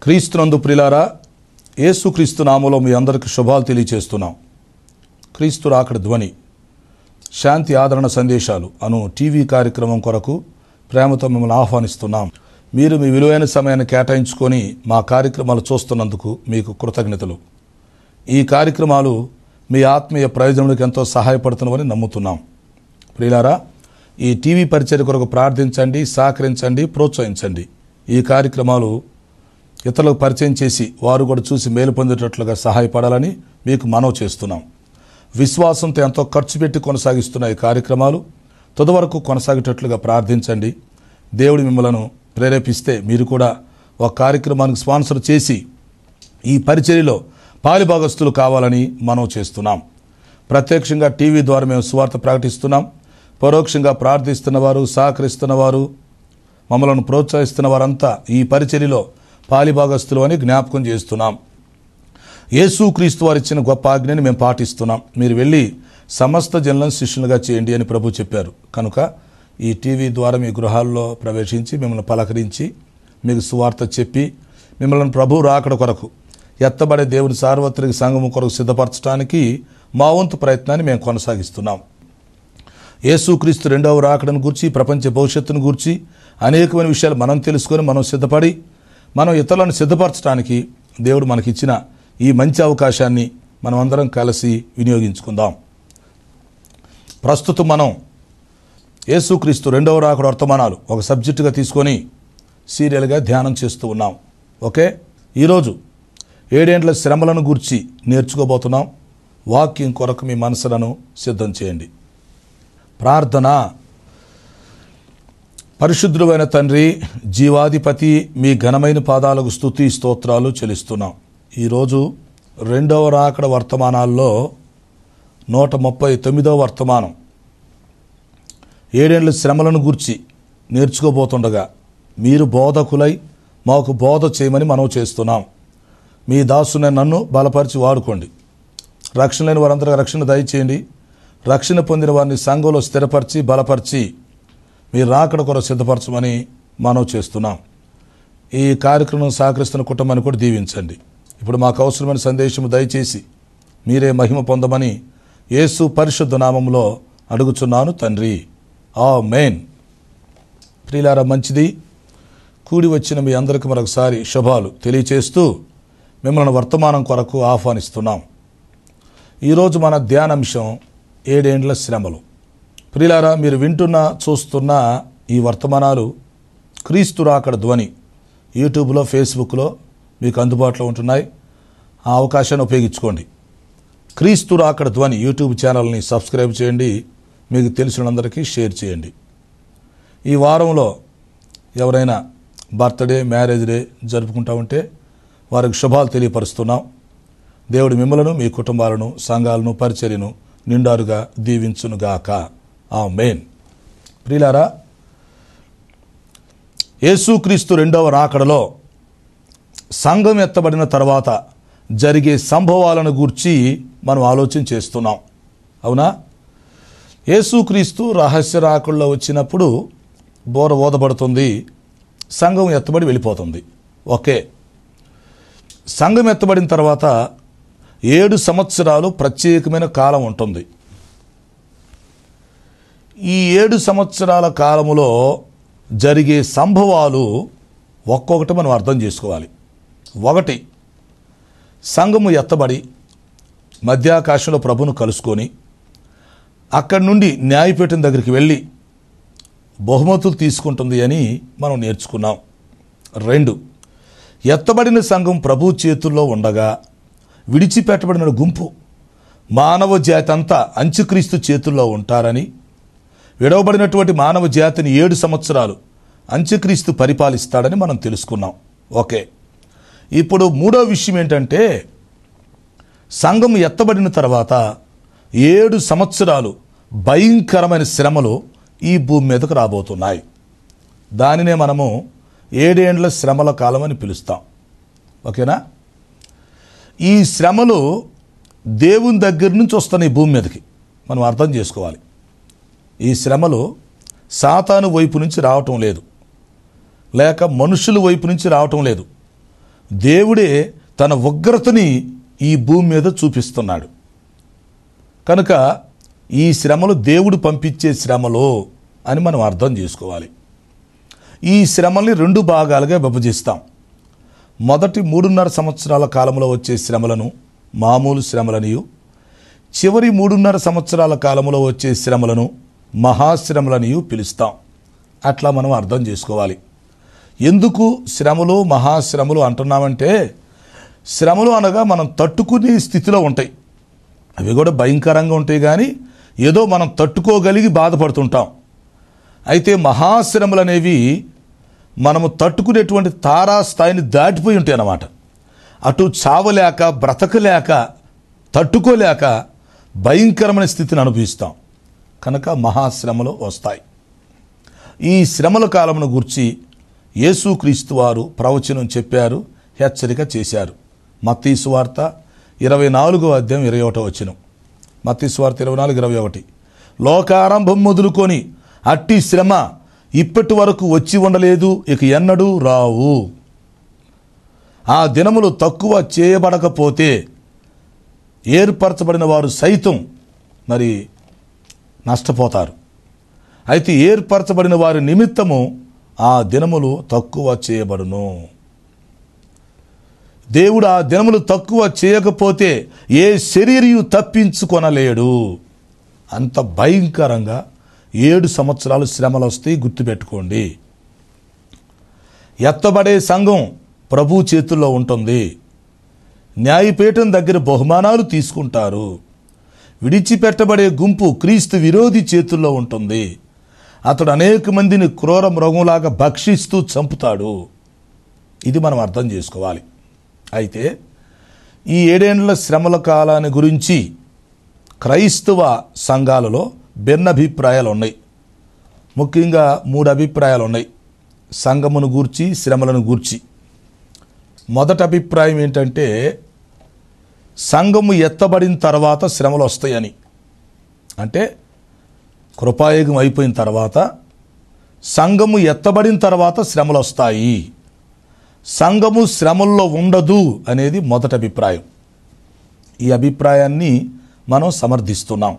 క్రీస్తునందు ప్రియులారా, యేసుక్రీస్తు నామములో మీ అందరికీ శుభాలు తెలియజేస్తున్నాం. క్రీస్తు రాకడ ధ్వని శాంతి ఆదరణ సందేశాలు అను టీవీ కార్యక్రమం కొరకు ప్రేమతో మిమ్మల్ని ఆహ్వానిస్తున్నాం. మీరు మీ విలువైన సమయాన్ని కేటాయించుకొని మా కార్యక్రమాలు చూస్తున్నందుకు మీకు కృతజ్ఞతలు. ఈ కార్యక్రమాలు మీ ఆత్మీయ ప్రయోజనానికి ఎంతో సహాయపడుతున్నవని నమ్ముతున్నాం. ప్రియులారా, ఈ టీవీ పరిచర్య కొరకు ప్రార్థించండి, సహకరించండి, ప్రోత్సహించండి. ఈ కార్యక్రమాలు ఇతరులకు పరిచయం చేసి వారు కూడా చూసి మేలు పొందేటట్లుగా సహాయపడాలని మీకు మనవి చేస్తున్నాం. విశ్వాసంతో ఎంతో ఖర్చు పెట్టి కొనసాగిస్తున్న ఈ కార్యక్రమాలు తుది వరకు కొనసాగేటట్లుగా ప్రార్థించండి. దేవుడు మిమ్మలను ప్రేరేపిస్తే మీరు కూడా ఒక కార్యక్రమానికి స్పాన్సర్ చేసి ఈ పరిచర్యలో పాలిభాగస్తులు కావాలని మనవి చేస్తున్నాం. ప్రత్యక్షంగా టీవీ ద్వారా మేము సువార్త ప్రకటిస్తున్నాం. పరోక్షంగా ప్రార్థిస్తున్నవారు, సహకరిస్తున్నవారు, మమ్మల్ని ప్రోత్సహిస్తున్న వారంతా ఈ పరిచర్యలో పాలిభాగస్తులు అని జ్ఞాపకం చేస్తున్నాం. యేసుక్రీస్తు వారు ఇచ్చిన గొప్ప ఆజ్ఞని మేము పాటిస్తున్నాం. మీరు వెళ్ళి సమస్త జనులను శిష్యులుగా చేయండి అని ప్రభు చెప్పారు. కనుక ఈ టీవీ ద్వారా మీ గృహాల్లో ప్రవేశించి మిమ్మల్ని పలకరించి మీకు సువార్త చెప్పి మిమ్మల్ని ప్రభు రాకడ కొరకు ఎత్తబడే దేవుని సార్వత్రిక సంఘము కొరకు సిద్ధపరచడానికి మా వంతు ప్రయత్నాన్ని మేము కొనసాగిస్తున్నాం. యేసుక్రీస్తు రెండవ రాకడను గూర్చి, ప్రపంచ భవిష్యత్తును గూర్చి అనేకమైన విషయాలు మనం తెలుసుకొని మనం సిద్ధపడి మనం ఇతరులను సిద్ధపరచడానికి దేవుడు మనకిచ్చిన ఈ మంచి అవకాశాన్ని మనం అందరం కలిసి వినియోగించుకుందాం. ప్రస్తుతం మనం యేసుక్రీస్తు రెండవ రాకడ వర్తమానాలు ఒక సబ్జెక్టుగా తీసుకొని సీరియల్గా ధ్యానం చేస్తూ ఉన్నాం. ఓకే, ఈరోజు 7 ఏండ్ల శ్రమలను గూర్చి నేర్చుకోబోతున్నాం. వాక్యం కొరకు మీ మనసులను సిద్ధం చేయండి. ప్రార్థన. పరిశుద్ధుడైన తండ్రి, జీవాధిపతి, మీ ఘనమైన పాదాలకు స్తుతి స్తోత్రాలు చెల్లిస్తున్నాం. ఈరోజు రెండవ రాకడ వర్తమానాల్లో 139వ వర్తమానం 7 ఏండ్ల శ్రమలను గూర్చి నేర్చుకోబోతుండగా మీరు బోధకులై మాకు బోధ చేయమని మనవి చేస్తున్నాం. మీ దాసుని నన్ను బలపరిచి వాడుకోండి. రక్షణ లేని వారందరికీ రక్షణ దయచేయండి. రక్షణ పొందిన వారిని సంఘంలో స్థిరపరిచి బలపరిచి మీరు రాకడ కొరకు సిద్ధపరచమని మనవి చేస్తున్నాం. ఈ కార్యక్రమం సహకరిస్తున్న కుటుంబాన్ని కూడా దీవించండి. ఇప్పుడు మాకు అవసరమైన సందేశము దయచేసి మీరే మహిమ పొందమని యేసు పరిశుద్ధ నామములో అడుగుచున్నాను తండ్రి, ఆమేన్. ప్రియులారా, మంచిది. కూడి వచ్చిన మీ అందరికీ మరొకసారి శుభాలు తెలియచేస్తూ మిమ్మల్ని వర్తమానం కొరకు ఆహ్వానిస్తున్నాం. ఈరోజు మన ధ్యానాంశం 7 ఏండ్ల శ్రమలు. ప్రియులారా, మీరు వింటున్న చూస్తున్న ఈ వర్తమానాలు క్రీస్తు రాకడ ధ్వని యూట్యూబ్లో, ఫేస్బుక్లో మీకు అందుబాటులో ఉంటున్నాయి. ఆ అవకాశాన్ని ఉపయోగించుకోండి. క్రీస్తు రాకడ ధ్వని యూట్యూబ్ ఛానల్ని సబ్స్క్రైబ్ చేయండి. మీకు తెలిసినందరికీ షేర్ చేయండి. ఈ వారంలో ఎవరైనా బర్త్డే, మ్యారేజ్ డే జరుపుకుంటా ఉంటే వారికి శుభాలు తెలియపరుస్తున్నాం. దేవుడు మిమ్మలను, మీ కుటుంబాలను, సంఘాలను, పరిచర్యను నిండారుగా దీవించునుగాక. ఆమేన్. ప్రియులారా, యేసుక్రీస్తు రెండవ రాకడలో సంఘం ఎత్తబడిన తర్వాత జరిగే సంభవాలను గూర్చి మనం ఆలోచన చేస్తున్నాం. అవునా? యేసుక్రీస్తు రహస్య రాకడలో వచ్చినప్పుడు బోర ఓదబడుతుంది, సంఘం ఎత్తబడి వెళ్ళిపోతుంది. ఓకే, సంఘం ఎత్తబడిన తర్వాత 7 సంవత్సరాలు ప్రత్యేకమైన కాలం ఉంటుంది. ఈ 7 సంవత్సరాల కాలములో జరిగే సంభవాలు ఒక్కొక్కటి మనం అర్థం చేసుకోవాలి. 1, సంఘము ఎత్తబడి మధ్యాకాశంలో ప్రభును కలుసుకొని అక్కడి నుండి న్యాయపీఠం దగ్గరికి వెళ్ళి బహుమతులు తీసుకుంటుంది అని మనం నేర్చుకున్నాం. 2, ఎత్తబడిన సంఘం ప్రభు చేతుల్లో ఉండగా విడిచిపెట్టబడిన గుంపు మానవ జాతి అంతా అంత్యక్రీస్తు చేతుల్లో ఉంటారని, విడవబడినటువంటి మానవ జాతిని 7 సంవత్సరాలు అంత్యక్రీస్తు పరిపాలిస్తాడని మనం తెలుసుకున్నాం. ఓకే, ఇప్పుడు 3వ విషయం ఏంటంటే సంఘం ఎత్తబడిన తర్వాత 7 సంవత్సరాలు భయంకరమైన శ్రమలు ఈ భూమి మీదకు రాబోతున్నాయి. దానినే మనము 7 ఏండ్ల శ్రమల కాలం అని పిలుస్తాం. ఓకేనా? ఈ శ్రమలు దేవుని దగ్గర నుంచి వస్తున్నాయి భూమి మీదకి, మనం అర్థం చేసుకోవాలి. ఈ శ్రమలు సాతాను వైపు నుంచి రావటం లేదు, లేక మనుషుల వైపు నుంచి రావటం లేదు. దేవుడే తన ఉగ్రతని ఈ భూమి మీద చూపిస్తున్నాడు. కనుక ఈ శ్రమలు దేవుడు పంపించే శ్రమలు అని మనం అర్థం చేసుకోవాలి. ఈ శ్రమల్ని 2 భాగాలుగా విభజిస్తాం. మొదటి 3.5 సంవత్సరాల కాలంలో వచ్చే శ్రమలను మామూలు శ్రమలనియు, చివరి 3.5 సంవత్సరాల కాలంలో వచ్చే శ్రమలను మహాశ్రమలనియు పిలుస్తాం. అట్లా మనం అర్థం చేసుకోవాలి. ఎందుకు శ్రమలు మహాశ్రమలు అంటున్నామంటే, శ్రమలు అనగా మనం తట్టుకునే స్థితిలో ఉంటాయి. అవి కూడా భయంకరంగా ఉంటాయి, కానీ ఏదో మనం తట్టుకోగలిగి బాధపడుతుంటాం. అయితే మహాశ్రమలు అనేవి మనము తట్టుకునేటువంటి తారాస్థాయిని దాటిపోయి ఉంటాయి అన్నమాట. అటు చావలేక, బ్రతకలేక, తట్టుకోలేక భయంకరమైన స్థితిని అనుభవిస్తాం. కనుక మహాశ్రమలు వస్తాయి. ఈ శ్రమల కాలమును గురించి యేసుక్రీస్తు వారు ప్రవచనం చెప్పారు, హెచ్చరిక చేశారు. మత్తయి సువార్త 24వ అధ్యాయం 21వ వచనం. మత్తయి సువార్త 24:21. లోకారంభం మొదలుకొని అట్టి శ్రమ ఇప్పటి వరకు వచ్చి ఉండలేదు, ఇక ఎన్నడూ రావు. ఆ దినములు తక్కువ చేయబడకపోతే ఏర్పరచబడిన వారు సైతం మరి నష్టపోతారు. అయితే ఏర్పరచబడిన వారి నిమిత్తము ఆ దినములు తక్కువ చేయబడును. దేవుడు ఆ దినములు తక్కువ చేయకపోతే ఏ శరీరియు తప్పించుకొనలేడు. అంత భయంకరంగా 7 సంవత్సరాలు శ్రమలు వస్తాయి, గుర్తుపెట్టుకోండి. ఎత్తబడే సంఘం ప్రభు చేతుల్లో ఉంటుంది. న్యాయపీఠం దగ్గర బహుమానాలు తీసుకుంటారు. విడిచిపెట్టబడే గుంపు క్రీస్తు విరోధి చేతుల్లో ఉంటుంది. అతడు అనేక మందిని క్రూర మృగంలాగా భక్షిస్తూ చంపుతాడు. ఇది మనం అర్థం చేసుకోవాలి. అయితే ఈ 7 ఏండ్ల శ్రమల కాలాన్ని గురించి క్రైస్తవ సంఘాలలో భిన్నాభిప్రాయాలు ఉన్నాయి. ముఖ్యంగా 3 అభిప్రాయాలు ఉన్నాయి సంఘమును గూర్చి, శ్రమలను గూర్చి. మొదటి అభిప్రాయం ఏంటంటే, సంఘము ఎత్తబడిన తర్వాత శ్రమలు వస్తాయని. అంటే కృపాయుగం అయిపోయిన తర్వాత, సంఘము ఎత్తబడిన తర్వాత శ్రమలు వస్తాయి, సంఘము శ్రమల్లో ఉండదు అనేది మొదటి అభిప్రాయం. ఈ అభిప్రాయాన్ని మనం సమర్థిస్తున్నాం.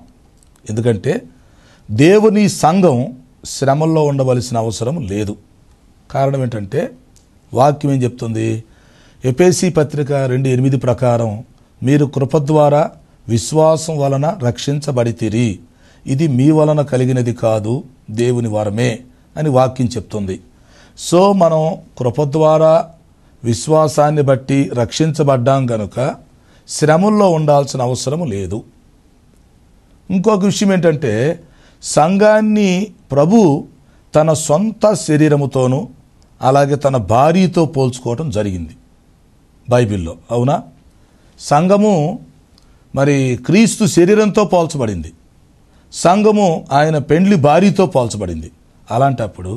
ఎందుకంటే దేవుని సంఘం శ్రమల్లో ఉండవలసిన అవసరం లేదు. కారణం ఏంటంటే, వాక్యం ఏం చెప్తుంది? ఎఫెసీ పత్రిక 2:8 ప్రకారం, మీరు కృప ద్వారా విశ్వాసం వలన రక్షించబడితిరి, ఇది మీ వలన కలిగినది కాదు, దేవుని వరమే అని వాక్యం చెప్తుంది. సో మనం కృప ద్వారా విశ్వాసాన్ని బట్టి రక్షించబడ్డాం కనుక శ్రమల్లో ఉండాల్సిన అవసరం లేదు. ఇంకొక విషయం ఏంటంటే, సంఘాన్ని ప్రభు తన సొంత శరీరముతోనూ అలాగే తన భార్యతో పోల్చుకోవటం జరిగింది బైబిల్లో. అవునా? సంఘము మరి క్రీస్తు శరీరంతో పోల్చబడింది, సంఘము ఆయన పెండ్లి భార్యతో పోల్చబడింది. అలాంటప్పుడు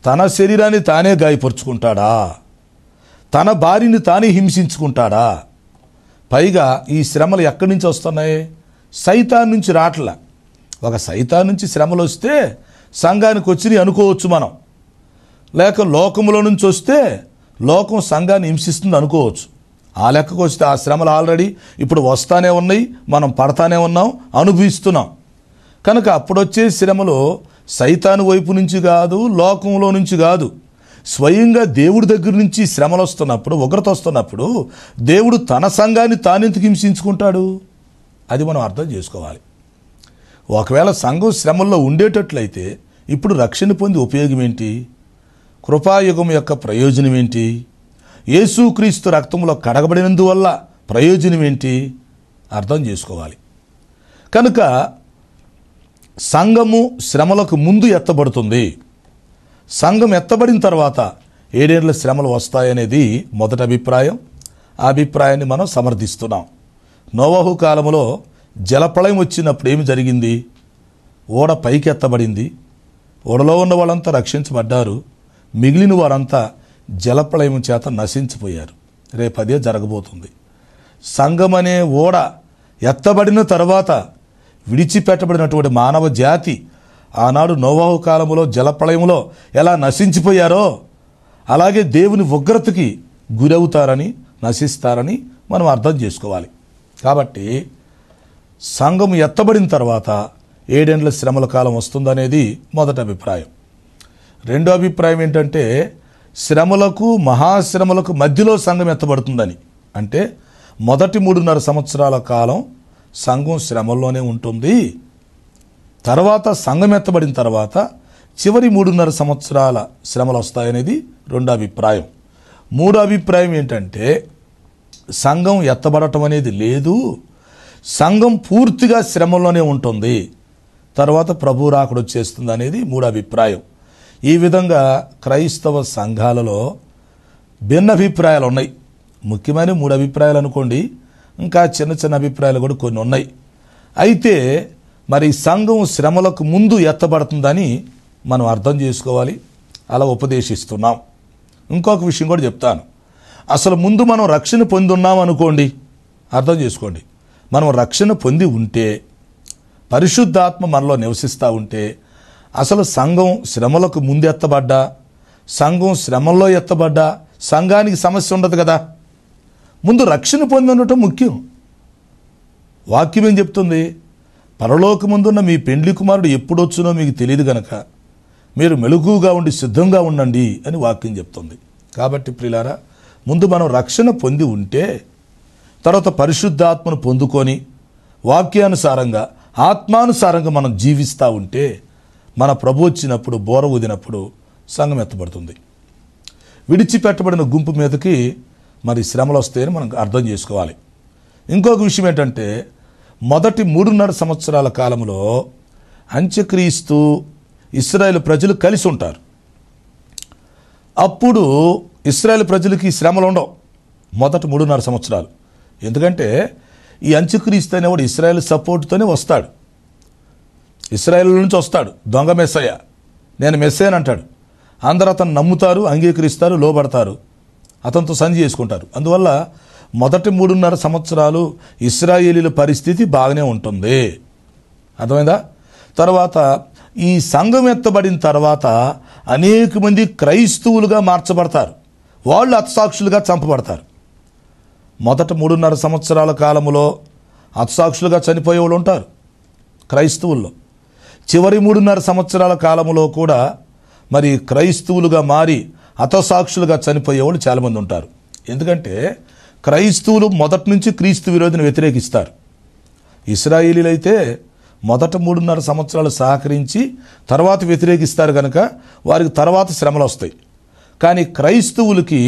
తన శరీరాన్ని తానే గాయపరుచుకుంటాడా? తన భార్యని తానే హింసించుకుంటాడా? పైగా ఈ శ్రమలు ఎక్కడి నుంచి వస్తున్నాయి? సైతాన్ నుంచి రాట్లా. ఒక సైతాన్ నుంచి శ్రమలు వస్తే సంఘానికి వచ్చినాయి అనుకోవచ్చు మనం, లేక లోకములో నుంచి వస్తే లోకం సంఘాన్ని హింసిస్తుంది అనుకోవచ్చు. ఆ లెక్కకు వస్తే ఆ శ్రమలు ఆల్రెడీ ఇప్పుడు వస్తానే ఉన్నాయి, మనం పడతానే ఉన్నాం, అనుభవిస్తున్నాం. కనుక అప్పుడొచ్చే శ్రమలు సైతాను వైపు నుంచి కాదు, లోకంలో నుంచి కాదు, స్వయంగా దేవుడి దగ్గర నుంచి శ్రమలు వస్తున్నప్పుడు, ఉగ్రత వస్తున్నప్పుడు దేవుడు తన సంఘాన్ని తానెందుకు హింసించుకుంటాడు? అది మనం అర్థం చేసుకోవాలి. ఒకవేళ సంఘం శ్రమల్లో ఉండేటట్లయితే ఇప్పుడు రక్షణ పొంది ఉపయోగం ఏంటి? కృపాయుగం యొక్క ప్రయోజనం ఏంటి? యేసుక్రీస్తు రక్తంలో కడగబడినందువల్ల ప్రయోజనం ఏంటి? అర్థం చేసుకోవాలి. కనుక సంఘము శ్రమలకు ముందు ఎత్తబడుతుంది, సంఘం ఎత్తబడిన తర్వాత 7 ఏండ్ల శ్రమలు వస్తాయనేది మొదటి అభిప్రాయం. ఆ అభిప్రాయాన్ని మనం సమర్థిస్తున్నాం. నోవహు కాలంలో జలప్రళయం వచ్చినప్పుడు ఏమి జరిగింది? ఓడ పైకి ఎత్తబడింది, ఓడలో ఉన్న వాళ్ళంతా రక్షించబడ్డారు, మిగిలిన వారంతా జలప్రళయం చేత నశించిపోయారు. రేపు అదే జరగబోతుంది. సంఘం అనే ఓడ ఎత్తబడిన తర్వాత విడిచిపెట్టబడినటువంటి మానవ జాతి ఆనాడు నోవహు కాలంలో జలప్రళయంలో ఎలా నశించిపోయారో అలాగే దేవుని ఉగ్రతకి గురవుతారని, నశిస్తారని మనం అర్థం చేసుకోవాలి. కాబట్టి సంఘం ఎత్తబడిన తర్వాత 7 ఏండ్ల శ్రమల కాలం వస్తుందనేది మొదటి అభిప్రాయం. రెండో అభిప్రాయం ఏంటంటే శ్రమలకు, మహాశ్రమలకు మధ్యలో సంఘం ఎత్తబడుతుందని. అంటే మొదటి 3.5 సంవత్సరాల కాలం సంఘం శ్రమల్లోనే ఉంటుంది. తర్వాత సంఘం ఎత్తబడిన తర్వాత చివరి 3.5 సంవత్సరాల శ్రమలు వస్తాయనేది రెండో అభిప్రాయం. మూడో అభిప్రాయం ఏంటంటే సంఘం ఎత్తబడటం అనేది లేదు, సంఘం పూర్తిగా శ్రమలోనే ఉంటుంది, తర్వాత ప్రభు రాకడ వచ్చేస్తుంది అనేది మూడో అభిప్రాయం. ఈ విధంగా క్రైస్తవ సంఘాలలో భిన్న అభిప్రాయాలు ఉన్నాయి. ముఖ్యమైన 3 అభిప్రాయాలు అనుకోండి, ఇంకా చిన్న చిన్న అభిప్రాయాలు కూడా కొన్ని ఉన్నాయి. అయితే మరి సంఘం శ్రమలకు ముందు ఎత్తబడుతుందని మనం అర్థం చేసుకోవాలి, అలా ఉపదేశిస్తున్నాం. ఇంకొక విషయం కూడా చెప్తాను. అసలు ముందు మనం రక్షణ పొంది ఉన్నాం అనుకోండి, అర్థం చేసుకోండి. మనం రక్షణ పొంది ఉంటే, పరిశుద్ధాత్మ మనలో నివసిస్తూ ఉంటే, అసలు సంఘం శ్రమలకు ముందు ఎత్తబడ్డా, సంఘం శ్రమల్లో ఎత్తబడ్డా సంఘానికి సమస్య ఉండదు కదా. ముందు రక్షణ పొంది ఉండటం ముఖ్యం. వాక్యం ఏం చెప్తుంది? పరలోకమందున్న మీ పెండ్లి కుమారుడు ఎప్పుడొచ్చునో మీకు తెలియదు గనక మీరు మెలకువగా ఉండి సిద్ధంగా ఉండండి అని వాక్యం చెప్తుంది. కాబట్టి ప్రియులారా, ముందు మనం రక్షణ పొంది ఉంటే, తర్వాత పరిశుద్ధాత్మను పొందుకొని వాక్యానుసారంగా, ఆత్మానుసారంగా మనం జీవిస్తూ ఉంటే, మన ప్రభు వచ్చినప్పుడు, బోర ఊదినప్పుడు సంఘం ఎత్తబడుతుంది. విడిచిపెట్టబడిన గుంపు మీదకి మరి శ్రమలు వస్తాయని మనం అర్థం చేసుకోవాలి. ఇంకొక విషయం ఏంటంటే మొదటి 3.5 సంవత్సరాల కాలంలో అంత్యక్రీస్తు, ఇశ్రాయేలు ప్రజలు కలిసి ఉంటారు. అప్పుడు ఇశ్రాయేలు ప్రజలకి శ్రమలు ఉండవు మొదటి 3.5 సంవత్సరాలు. ఎందుకంటే ఈ అంత్యక్రీస్తు అనేవాడు ఇశ్రాయేలు సపోర్ట్తోనే వస్తాడు, ఇశ్రాయేలు నుంచి వస్తాడు. దొంగ మెస్సయ్య, నేను మెస్సయ్యని అంటాడు. అందరూ అతను నమ్ముతారు, అంగీకరిస్తారు, లోబడతారు, అతనితో సంధి చేసుకుంటారు. అందువల్ల మొదటి 3.5 సంవత్సరాలు ఇశ్రాయేలీల పరిస్థితి బాగానే ఉంటుంది. అర్థమైందా? తర్వాత ఈ సంఘం ఎత్తబడిన తర్వాత అనేక మంది క్రైస్తవులుగా మార్చబడతారు, వాళ్ళు హతసాక్షులుగా చంపబడతారు. మొదట 3.5 సంవత్సరాల కాలంలో హతసాక్షులుగా చనిపోయే వాళ్ళు ఉంటారు క్రైస్తవుల్లో. చివరి 3.5 సంవత్సరాల కాలంలో కూడా మరి క్రైస్తవులుగా మారి హతసాక్షులుగా చనిపోయే వాళ్ళు చాలామంది ఉంటారు. ఎందుకంటే క్రైస్తవులు మొదటి నుంచి క్రీస్తు విరోధిని వ్యతిరేకిస్తారు. ఇశ్రాయేలీలు అయితే మొదట 3.5 సంవత్సరాలు సహకరించి తర్వాత వ్యతిరేకిస్తారు కనుక వారికి తర్వాత శ్రమలు వస్తాయి. కానీ క్రైస్తవులకి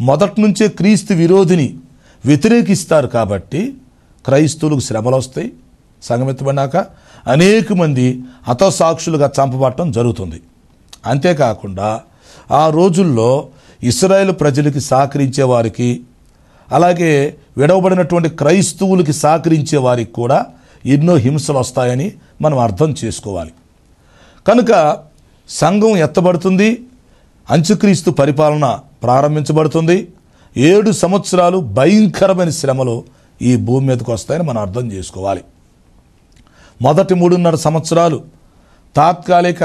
మొదటి నుంచే క్రీస్తు విరోధిని వ్యతిరేకిస్తారు కాబట్టి క్రైస్తవులకు శ్రమలు వస్తాయి. సంఘమెత్తబడినాక అనేక మంది హతసాక్షులుగా చంపబడటం జరుగుతుంది. అంతేకాకుండా ఆ రోజుల్లో ఇశ్రాయేలు ప్రజలకి సహకరించే వారికి, అలాగే విడవబడినటువంటి క్రైస్తవులకి సహకరించే వారికి కూడా ఎన్నో హింసలు వస్తాయని మనం అర్థం చేసుకోవాలి. కనుక సంఘం ఎత్తబడుతుంది, అంత్యక్రీస్తు పరిపాలన ప్రారంభించబడుతుంది. 7 సంవత్సరాలు భయంకరమైన శ్రమలు ఈ భూమి మీదకి వస్తాయని మనం అర్థం చేసుకోవాలి. మొదటి 3.5 సంవత్సరాలు తాత్కాలిక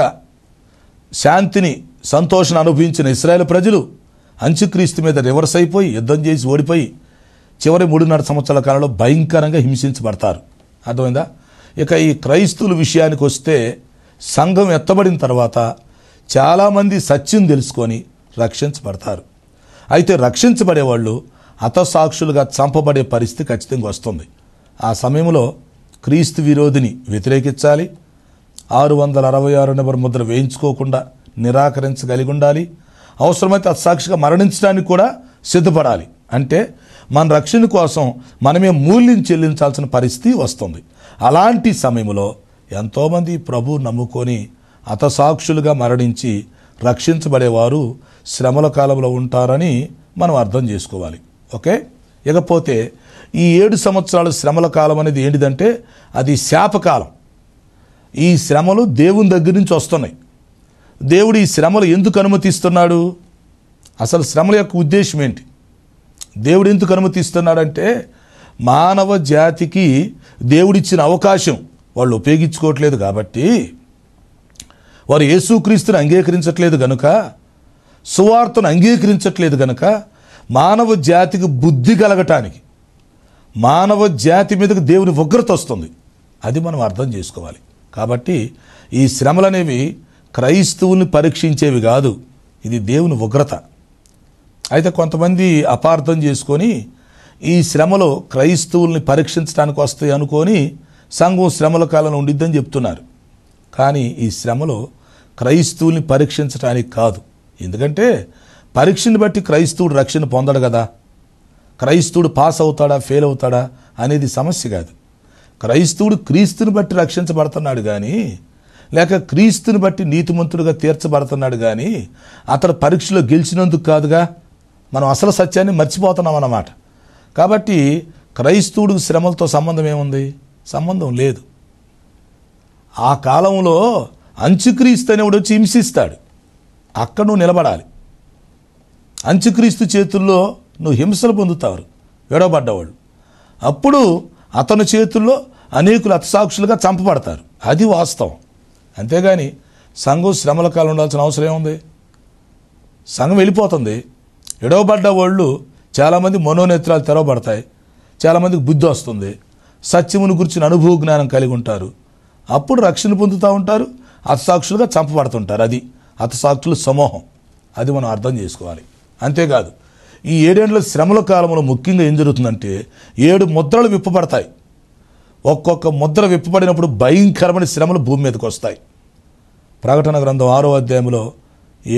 శాంతిని, సంతోషాన్ని అనుభవించిన ఇశ్రాయేలు ప్రజలు అంత్యక్రీస్తు మీద రివర్స్ అయిపోయి యుద్ధం చేసి ఓడిపోయి చివరి 3.5 సంవత్సరాల కాలంలో భయంకరంగా హింసించబడతారు. అర్థమైందా? ఇక ఈ క్రైస్తవుల విషయానికి వస్తే సంఘం ఎత్తబడిన తర్వాత చాలామంది సత్యం తెలుసుకొని రక్షించబడతారు. అయితే రక్షించబడేవాళ్ళు హతసాక్షులుగా చంపబడే పరిస్థితి ఖచ్చితంగా వస్తుంది. ఆ సమయంలో క్రీస్తు విరోధిని వ్యతిరేకించాలి, 666 నెంబర్ ముద్ర వేయించుకోకుండా నిరాకరించగలిగి ఉండాలి, అవసరమైతే హతసాక్షిగా మరణించడానికి కూడా సిద్ధపడాలి. అంటే మన రక్షణ కోసం మనమే మూల్యం చెల్లించాల్సిన పరిస్థితి వస్తుంది. అలాంటి సమయంలో ఎంతోమంది ప్రభు నమ్ముకొని హతసాక్షులుగా మరణించి రక్షించబడేవారు శ్రమల కాలంలో ఉంటారని మనం అర్థం చేసుకోవాలి. ఓకే, ఇకపోతే ఈ 7 సంవత్సరాల శ్రమల కాలం అనేది ఏంటిదంటే అది శాపకాలం. ఈ శ్రమలు దేవుని దగ్గర నుంచి వస్తున్నాయి. దేవుడు ఈ శ్రమలు ఎందుకు అనుమతిస్తున్నాడు? అసలు శ్రమల యొక్క ఉద్దేశం ఏంటి? దేవుడు ఎందుకు అనుమతిస్తున్నాడంటే మానవ జాతికి దేవుడిచ్చిన అవకాశం వాళ్ళు ఉపయోగించుకోవట్లేదు కాబట్టి, వారు యేసుక్రీస్తుని అంగీకరించట్లేదు గనుక, సువార్తను అంగీకరించట్లేదు గనుక మానవ జాతికి బుద్ధి కలగటానికి, మానవ జాతి మీదకి దేవుని ఉగ్రత వస్తుంది. అది మనం అర్థం చేసుకోవాలి. కాబట్టి ఈ శ్రమలు అనేవి క్రైస్తవుల్ని పరీక్షించేవి కాదు, ఇది దేవుని ఉగ్రత. అయితే కొంతమంది అపార్థం చేసుకొని ఈ శ్రమలో క్రైస్తవుల్ని పరీక్షించడానికి వస్తాయి అనుకొని సంఘం శ్రమల కాలంలో ఉండిద్దని చెప్తున్నారు. కానీ ఈ శ్రమలో క్రైస్తవుల్ని పరీక్షించడానికి కాదు. ఎందుకంటే పరీక్షను బట్టి క్రైస్తవుడు రక్షణ పొందడు కదా. క్రైస్తవుడు పాస్ అవుతాడా ఫెయిల్ అవుతాడా అనేది సమస్య కాదు. క్రైస్తవుడు క్రీస్తుని బట్టి రక్షించబడుతున్నాడు కానీ, లేక క్రీస్తుని బట్టి నీతిమంతుడిగా తీర్చబడుతున్నాడు కానీ అతడు పరీక్షలో గెలిచినందుకు కాదుగా. మనం అసలు సత్యాన్ని మర్చిపోతున్నాం అన్నమాట. కాబట్టి క్రైస్తవుడికి శ్రమలతో సంబంధం ఏముంది? సంబంధం లేదు. ఆ కాలంలో అంచుక్రీస్తు అనేవాడు వచ్చి హింసిస్తాడు, అక్కడ నువ్వు నిలబడాలి. అంచుక్రీస్తు చేతుల్లో నువ్వు హింసలు పొందుతారు విడవబడ్డవాళ్ళు. అప్పుడు అతని చేతుల్లో అనేకులు హతసాక్షులుగా చంపబడతారు. అది వాస్తవం. అంతేగాని సంఘం శ్రమల కాలం ఉండాల్సిన అవసరం ఏముంది? సంఘం వెళ్ళిపోతుంది. విడవబడ్డ వాళ్ళు చాలామంది మనోనేత్రాలు తెరవబడతాయి, చాలామందికి బుద్ధి వస్తుంది, సత్యమును గురించిన అనుభవ జ్ఞానం కలిగి ఉంటారు. అప్పుడు రక్షణ పొందుతూ ఉంటారు, హతసాక్షులుగా చంపబడుతుంటారు. అది హతసాక్షుల సమూహం. అది మనం అర్థం చేసుకోవాలి. అంతేకాదు ఈ 7 ఏళ్ల శ్రమల కాలంలో ముఖ్యంగా ఏం జరుగుతుందంటే 7 ముద్రలు విప్పబడతాయి. ఒక్కొక్క ముద్ర విప్పబడినప్పుడు భయంకరమైన శ్రమలు భూమి మీదకి వస్తాయి. ప్రకటన గ్రంథం 6వ అధ్యాయంలో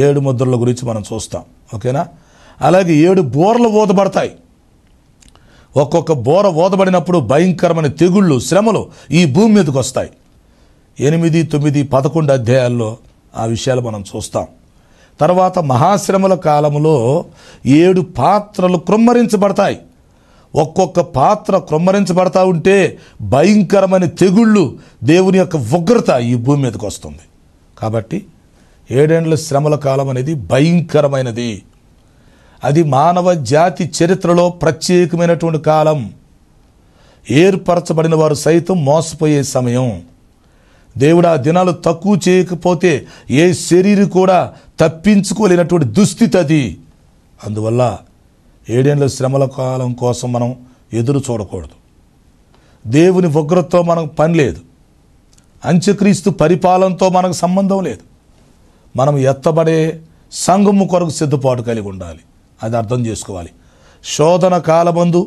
7 ముద్రల గురించి మనం చూస్తాం. ఓకేనా? అలాగే 7 బోర్లు ఊదబడతాయి. ఒక్కొక్క బోర ఊదబడినప్పుడు భయంకరమైన తెగుళ్ళు, శ్రమలు ఈ భూమి మీదకి వస్తాయి. 8, 9, 11 అధ్యాయాల్లో ఆ విషయాలు మనం చూస్తాం. తర్వాత మహాశ్రమల కాలంలో 7 పాత్రలు కృమ్మరించబడతాయి. ఒక్కొక్క పాత్ర కృమ్మరించబడతా ఉంటే భయంకరమైన తెగుళ్ళు, దేవుని యొక్క ఉగ్రత ఈ భూమి మీదకి వస్తుంది. కాబట్టి 7 ఏళ్ల శ్రమల కాలం అనేది భయంకరమైనది. అది మానవ జాతి చరిత్రలో ప్రత్యేకమైనటువంటి కాలం. ఏర్పరచబడిన వారు సైతం మోసపోయే సమయం. దేవుడు ఆ దినాలు తక్కువ చేయకపోతే ఏ శరీరం కూడా తప్పించుకోలేనటువంటి దుస్థితి అది. అందువల్ల 7 ఏళ్ల శ్రమల కాలం కోసం మనం ఎదురు చూడకూడదు. దేవుని ఉగ్రతతో మనకు పని లేదు. అంత్యక్రీస్తు పరిపాలనతో మనకు సంబంధం లేదు. మనం ఎత్తబడే సంఘము కొరకు సిద్ధపాటు కలిగి ఉండాలి. అది అర్థం చేసుకోవాలి. శోధన కాలమందు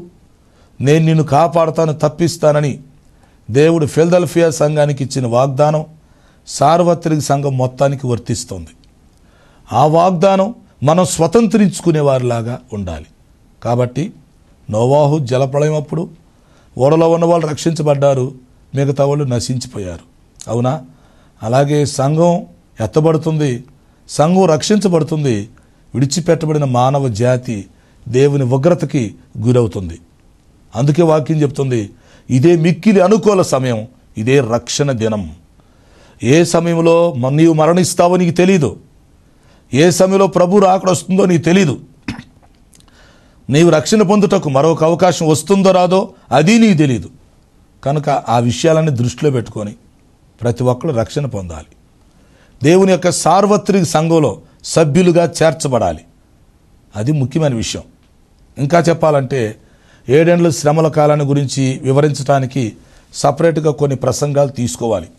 నేను నిన్ను కాపాడుతాను, తప్పిస్తానని దేవుడు ఫిలదెల్ఫియా సంఘానికి ఇచ్చిన వాగ్దానం సార్వత్రిక సంఘం మొత్తానికి వర్తిస్తుంది. ఆ వాగ్దానం మనం స్వతంత్రించుకునే వారిలాగా ఉండాలి. కాబట్టి నోవాహు జలప్రళయం అప్పుడు ఓడలో ఉన్న వాళ్ళు రక్షించబడ్డారు, మిగతా వాళ్ళు నశించిపోయారు. అవునా? అలాగే సంఘం ఎత్తబడుతుంది, సంఘం రక్షించబడుతుంది. విడిచిపెట్టబడిన మానవ జాతి దేవుని ఉగ్రతకి గురవుతుంది. అందుకే వాక్యం చెప్తుంది, ఇదే మిక్కిలి అనుకూల సమయం, ఇదే రక్షణ దినం. ఏ సమయంలో నీవు మరణిస్తావో నీకు తెలీదు. ఏ సమయంలో ప్రభు రాకడ వస్తుందో నీకు తెలీదు. నీవు రక్షణ పొందుటకు మరొక అవకాశం వస్తుందో రాదో అది నీకు తెలీదు. కనుక ఆ విషయాలన్నీ దృష్టిలో పెట్టుకొని ప్రతి ఒక్కరు రక్షణ పొందాలి. దేవుని యొక్క సార్వత్రిక సంఘంలో సభ్యులుగా చేర్చబడాలి. అది ముఖ్యమైన విషయం. ఇంకా చెప్పాలంటే 7 ఏళ్ల శ్రమల కాలాన్ని గురించి వివరించడానికి సపరేట్గా కొన్ని ప్రసంగాలు తీసుకోవాలి.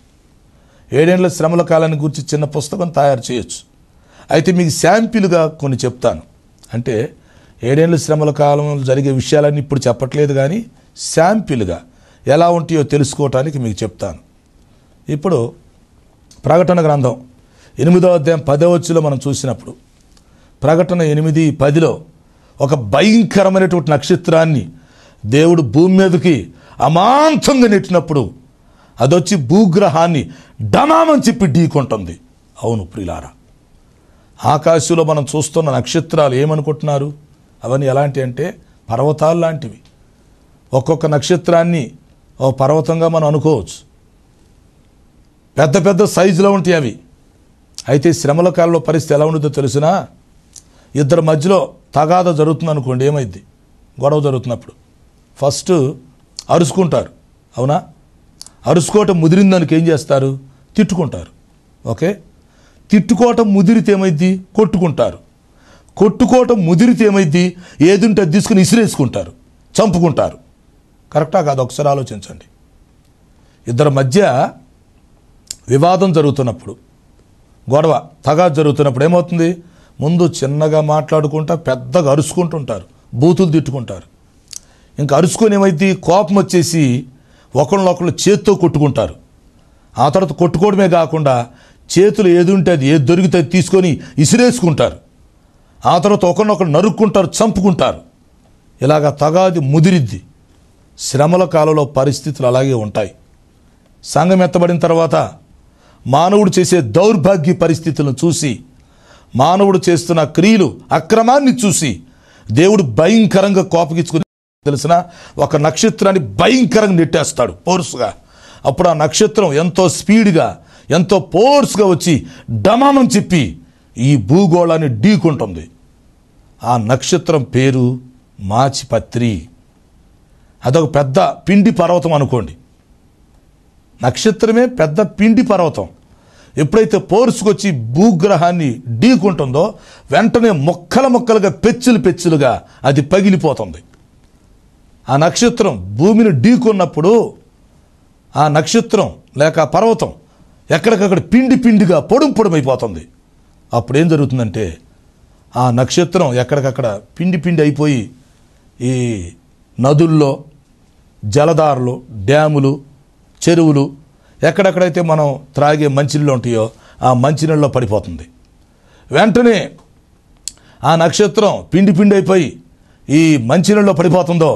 7 ఏళ్ల శ్రమల కాలాన్ని గురించి చిన్న పుస్తకం తయారు చేయొచ్చు. అయితే మీకు శాంపిల్గా కొన్ని చెప్తాను. అంటే 7 ఏళ్ల శ్రమల కాలంలో జరిగే విషయాలన్నీ ఇప్పుడు చెప్పట్లేదు, కానీ శాంపిల్గా ఎలా ఉంటాయో తెలుసుకోవటానికి మీకు చెప్తాను. ఇప్పుడు ప్రకటన గ్రంథం 8వ అధ్యాయం 10వ వచనంలో మనం చూసినప్పుడు, ప్రకటన 8:10లో ఒక భయంకరమైనటువంటి నక్షత్రాన్ని దేవుడు భూమి మీదకి అమాంతంగా నెట్టినప్పుడు అదొచ్చి భూగ్రహాన్ని డమామని చెప్పి ఢీకొంటుంది. అవును ప్రియులారా, ఆకాశంలో మనం చూస్తున్న నక్షత్రాలు ఏమనుకుంటున్నారు? అవన్నీ ఎలాంటి అంటే పర్వతాలు లాంటివి. ఒక్కొక్క నక్షత్రాన్ని ఓ పర్వతంగా మనం అనుకోవచ్చు. పెద్ద పెద్ద సైజులో ఉంటాయి అవి. అయితే శ్రమల కాలంలో పరిస్థితి ఎలా ఉంటుందో తెలుసునా? ఇద్దరి మధ్యలో తగాద జరుగుతుంది అనుకోండి, ఏమైంది? గొడవ జరుగుతున్నప్పుడు ఫస్ట్ అరుచుకుంటారు. అవునా? అరుచుకోవటం ముదిరిందానికి ఏం చేస్తారు? తిట్టుకుంటారు. ఓకే, తిట్టుకోవటం ముదిరితే ఏమైంది? కొట్టుకుంటారు. కొట్టుకోవటం ముదిరితే ఏమైంది? ఏదుంటే అది తీసుకుని ఇసిరేసుకుంటారు, చంపుకుంటారు. కరెక్టా కాదు? ఒకసారి ఆలోచించండి. ఇద్దరి మధ్య వివాదం జరుగుతున్నప్పుడు, గొడవ తగాదు జరుగుతున్నప్పుడు ఏమవుతుంది? ముందు చిన్నగా మాట్లాడుకుంటా పెద్దగా అరుచుకుంటుంటారు, బూతులు తిట్టుకుంటారు. ఇంకా అరుచుకొని ఏమైంది? కోపం వచ్చేసి ఒకళ్ళొకళ్ళు చేత్తో కొట్టుకుంటారు. ఆ తర్వాత కొట్టుకోవడమే కాకుండా చేతులు ఏది ఉంటే అది, ఏది దొరికితే అది తీసుకొని ఇసిరేసుకుంటారు. ఆ తర్వాత ఒకరినొకరు నరుక్కుంటారు, చంపుకుంటారు. ఇలాగ తగాది ముదిరిద్ది. శ్రమల కాలంలో పరిస్థితులు అలాగే ఉంటాయి. సంఘం ఎత్తబడిన తర్వాత మానవుడు చేసే దౌర్భాగ్య పరిస్థితులను చూసి, మానవుడు చేస్తున్న క్రియలు అక్రమాన్ని చూసి దేవుడు భయంకరంగా కోపగించుకుని తెలిసిన ఒక నక్షత్రాన్ని భయంకరంగా నెట్టేస్తాడు ఫోర్స్గా. అప్పుడు ఆ నక్షత్రం ఎంతో స్పీడ్గా, ఎంతో ఫోర్స్గా వచ్చి డమామని చెప్పి ఈ భూగోళాన్ని ఢీకుంటుంది. ఆ నక్షత్రం పేరు మాచిపత్రి. అదొక పెద్ద పిండి పర్వతం అనుకోండి. నక్షత్రమే పెద్ద పిండి పర్వతం. ఎప్పుడైతే పోర్సుకొచ్చి భూగ్రహాన్ని ఢీకుంటుందో వెంటనే మొక్కల మొక్కలుగా, పెచ్చులు పెచ్చులుగా అది పగిలిపోతుంది. ఆ నక్షత్రం భూమిని ఢీకొన్నప్పుడు ఆ నక్షత్రం లేక పర్వతం ఎక్కడికక్కడ పిండి పిండిగా పొడుమైపోతుంది. అప్పుడేం జరుగుతుందంటే ఆ నక్షత్రం ఎక్కడికక్కడ పిండి పిండి అయిపోయి ఈ నదుల్లో, జలధారలు, డ్యాములు, చెరువులు, ఎక్కడెక్కడైతే మనం త్రాగే మంచినీళ్ళు ఉంటాయో ఆ మంచినీళ్ళలో పడిపోతుంది. వెంటనే ఆ నక్షత్రం పిండి పిండి అయిపోయి ఈ మంచినీళ్ళలో పడిపోతుందో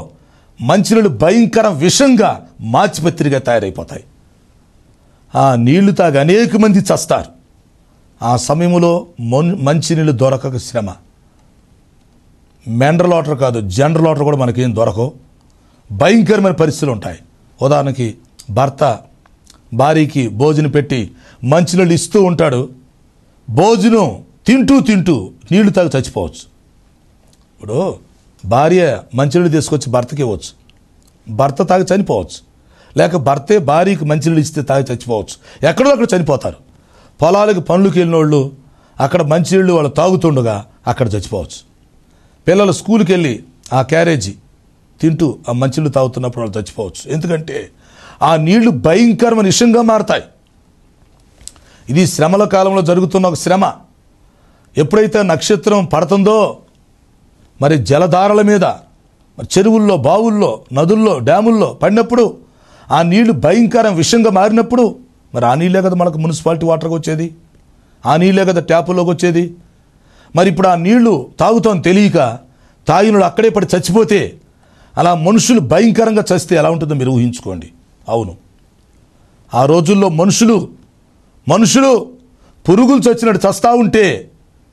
మంచినీళ్ళు భయంకర విషంగా మాచిపత్రిగా తయారైపోతాయి. ఆ నీళ్లు తాగి అనేక మంది చస్తారు. ఆ సమయంలో మంచినీళ్ళు దొరకక శ్రమ. మినరల్ వాటర్ కాదు, జనరల్ వాటర్ కూడా మనకేం దొరకవు. భయంకరమైన పరిస్థితులు ఉంటాయి. ఉదాహరణకి భర్త భార్యకి భోజనం పెట్టి మంచినీళ్ళు ఇస్తూ ఉంటాడు. భోజనం తింటూ నీళ్లు తాగి చచ్చిపోవచ్చు. ఇప్పుడు భార్య మంచినీళ్ళు తీసుకొచ్చి భర్తకి ఇవ్వచ్చు, భర్త తాగి చనిపోవచ్చు. లేక భర్తే భార్యకి మంచినీళ్ళు ఇస్తే తాగి చచ్చిపోవచ్చు. ఎక్కడో అక్కడ చనిపోతారు. పొలాలకు పనులకు వెళ్ళిన వాళ్ళు అక్కడ మంచినీళ్ళు వాళ్ళు తాగుతుండగా అక్కడ చచ్చిపోవచ్చు. పిల్లలు స్కూల్కి వెళ్ళి ఆ క్యారేజీ తింటూ ఆ మంచినీళ్ళు తాగుతున్నప్పుడు వాళ్ళు చచ్చిపోవచ్చు. ఎందుకంటే ఆ నీళ్లు భయంకరమైన విషంగా మారతాయి. ఇది శ్రమల కాలంలో జరుగుతున్న ఒక శ్రమ. ఎప్పుడైతే నక్షత్రం పడుతుందో మరి జలధారల మీద, మరి చెరువుల్లో, బావుల్లో, నదుల్లో, డ్యాముల్లో పడినప్పుడు ఆ నీళ్లు భయంకరం విషంగా మారినప్పుడు మరి ఆ నీళ్ళే కదా మనకు మున్సిపాలిటీ వాటర్కి వచ్చేది, ఆ నీళ్ళే కదా ట్యాపుల్లోకి వచ్చేది. మరి ఇప్పుడు ఆ నీళ్లు తాగుతాం తెలియక తాగినోడు అక్కడే పడి చచ్చిపోతే, అలా మనుషులు భయంకరంగా చస్తే ఎలా ఉంటుందో మీరు ఊహించుకోండి. అవును, ఆ రోజుల్లో మనుషులు పురుగులు చచ్చినట్టు చస్తూ ఉంటే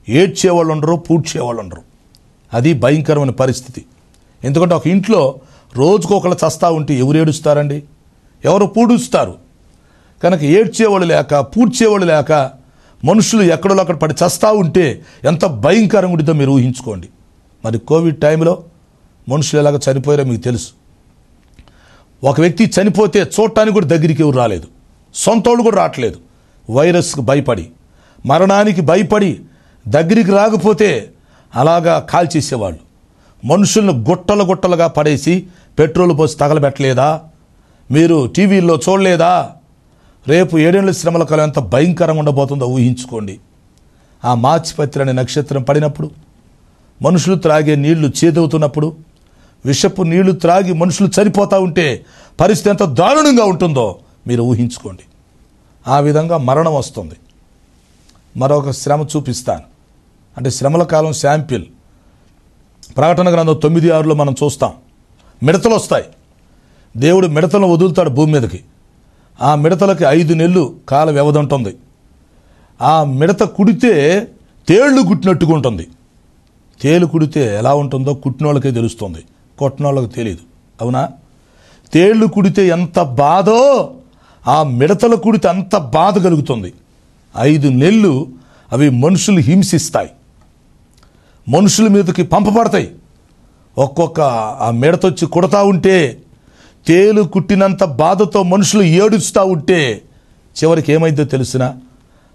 ఏడ్చేవాళ్ళు ఉండరు, పూడ్చేవాళ్ళు ఉండరు. అది భయంకరమైన పరిస్థితి. ఎందుకంటే ఒక ఇంట్లో రోజుకొకళ్ళు చస్తూ ఉంటే ఎవరు ఏడుస్తారండి? ఎవరు పూడుస్తారు? కనుక ఏడ్చేవాళ్ళు లేక, పూడ్చేవాళ్ళు లేక మనుషులు ఎక్కడో అక్కడ పడి చస్తూ ఉంటే ఎంత భయంకరంగా ఉంటుందో మీరు ఊహించుకోండి. మరి కోవిడ్ టైంలో మనుషులు ఎలాగ చనిపోయారో మీకు తెలుసు. ఒక వ్యక్తి చనిపోతే చూడటానికి కూడా దగ్గరికి ఎవరు రాలేదు, సొంతోళ్ళు కూడా రావట్లేదు. వైరస్కు భయపడి, మరణానికి భయపడి దగ్గరికి రాకపోతే అలాగా కాల్చేసేవాళ్ళు. మనుషులను గుట్టలుగా పడేసి పెట్రోల్ పోసి తగలబెట్టలేదా? మీరు టీవీల్లో చూడలేదా? రేపు 7 ఏళ్ల శ్రమల కాలం ఎంత భయంకరంగా ఉండబోతుందో ఊహించుకోండి. ఆ మాచిపత్రి అనే నక్షత్రం పడినప్పుడు, మనుషులు త్రాగే నీళ్లు చేదవుతున్నప్పుడు, విషపు నీళ్లు త్రాగి మనుషులు చనిపోతూ ఉంటే పరిస్థితి ఎంత దారుణంగా ఉంటుందో మీరు ఊహించుకోండి. ఆ విధంగా మరణం వస్తుంది. మరొక శ్రమ చూపిస్తాను. అంటే శ్రమల కాలం శాంపిల్ ప్రకటన గ్రంథం 9:6 మనం చూస్తాం. మిడతలు వస్తాయి. దేవుడు మిడతలను వదులుతాడు భూమి మీదకి. ఆ మిడతలకి 5 నెలలు కాల వ్యవధి ఉంటుంది. ఆ మిడత కుడితే తేళ్లు కుట్టినట్టుగా ఉంటుంది. తేలు కుడితే ఎలా ఉంటుందో కుట్టిన వాళ్ళకే తెలుస్తుంది, కొట్టిన వాళ్ళకి తెలియదు. అవునా? తేళ్లు కుడితే ఎంత బాధో ఆ మిడతలు కుడితే అంత బాధ కలుగుతుంది. 5 నెలలు అవి మనుషులు హింసిస్తాయి, మనుషుల మీదకి పంపబడతాయి. ఒక్కొక్క ఆ మిడతొచ్చి కుడతా ఉంటే, తేలు కుట్టినంత బాధతో మనుషులు ఏడుస్తూ ఉంటే చివరికి ఏమైందో తెలిసినా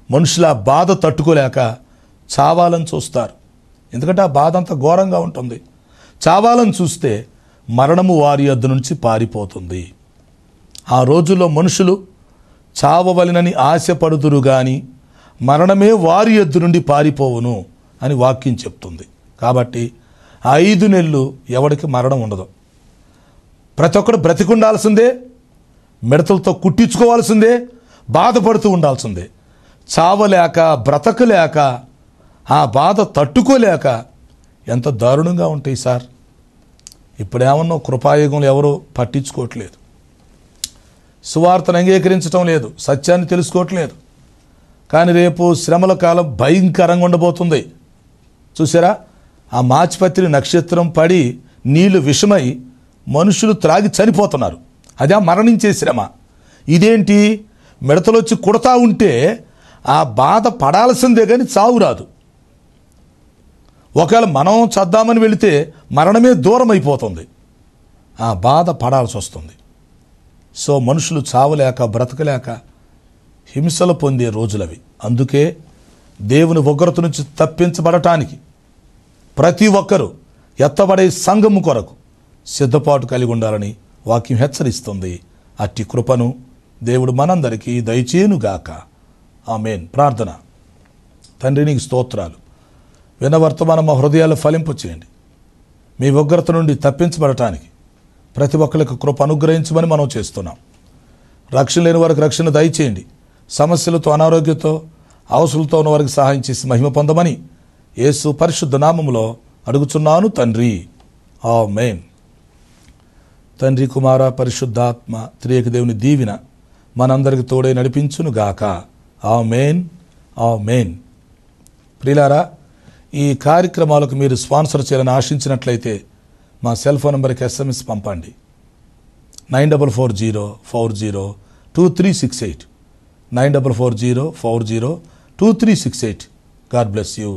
మనుషులు ఆ బాధ తట్టుకోలేక చావాలని చూస్తారు. ఎందుకంటే ఆ బాధ అంత ఘోరంగా ఉంటుంది. చావాలని చూస్తే మరణము వారి యొద్ద నుంచి పారిపోతుంది. ఆ రోజుల్లో మనుషులు చావవలెనని ఆశపడుదురు గాని మరణమే వారి యొద్ద నుండి పారిపోవును అని వాక్యం చెప్తుంది. కాబట్టి 5 నెలలు ఎవరికి మరణం ఉండదు. ప్రతి ఒక్కడు బ్రతికుండాల్సిందే, మిడతలతో కుట్టించుకోవాల్సిందే, బాధపడుతూ ఉండాల్సిందే. చావలేక బ్రతకలేక ఆ బాధ తట్టుకోలేక ఎంత దారుణంగా ఉంటాయి సార్. ఇప్పుడేమన్నా కృపాయుగంలో ఎవరో పట్టించుకోవట్లేదు, సువార్తను అంగీకరించడం లేదు, సత్యాన్ని తెలుసుకోవట్లేదు. కానీ రేపు శ్రమల కాలం భయంకరంగా ఉండబోతుంది. చూసారా, ఆ మాచిపత్రి నక్షత్రం పడి నీళ్లు విషమై మనుషులు త్రాగి చనిపోతున్నారు. అదే మరణించే శ్రమ. ఇదేంటి, మిడతలు వచ్చి కుడతా ఉంటే ఆ బాధ పడాల్సిందే కానీ చావు రాదు. ఒకవేళ మనం చద్దామని వెళితే మరణమే దూరం అయిపోతుంది, ఆ బాధ పడాల్సి వస్తుంది. సో మనుషులు చావలేక బ్రతకలేక హింసలు పొందే రోజులవి. అందుకే దేవుని ఉగ్రత నుంచి తప్పించబడటానికి ప్రతి ఒక్కరూ ఎత్తబడే సంఘము కొరకు సిద్ధపాటు కలిగి ఉండాలని వాక్యం హెచ్చరిస్తుంది. అట్టి కృపను దేవుడు మనందరికీ దయచేయునుగాక. ఆమేన్. ప్రార్థన. తండ్రి, నీకు స్తోత్రాలు. వినవర్తమానం మా హృదయాలు ఫలింపు చేయండి. మీ ఉగ్రత నుండి తప్పించబడటానికి ప్రతి ఒక్కరికి కృప అనుగ్రహించమని మనం చేస్తున్నాం. రక్షణ లేని వారికి రక్షణ దయచేయండి. సమస్యలతో, అనారోగ్యంతో, అవసరాలతో ఉన్న వారికి సహాయం చేసి మహిమ పొందమని యేసు పరిశుద్ధ నామములో అడుగుచున్నాను తండ్రి. ఆమేన్. తండ్రి, కుమార, పరిశుద్ధాత్మ త్రియేక దేవుని దీవెన మనందరికి తోడే నడిపించును గాక. ఆమేన్. ఆమేన్. ప్రియులారా, ఈ కార్యక్రమాలకు మీరు స్పాన్సర్ చేయాలని ఆశించినట్లయితే మా సెల్ ఫోన్ నెంబర్కి SMS పంపండి. 9440402368 9440402368. God bless you.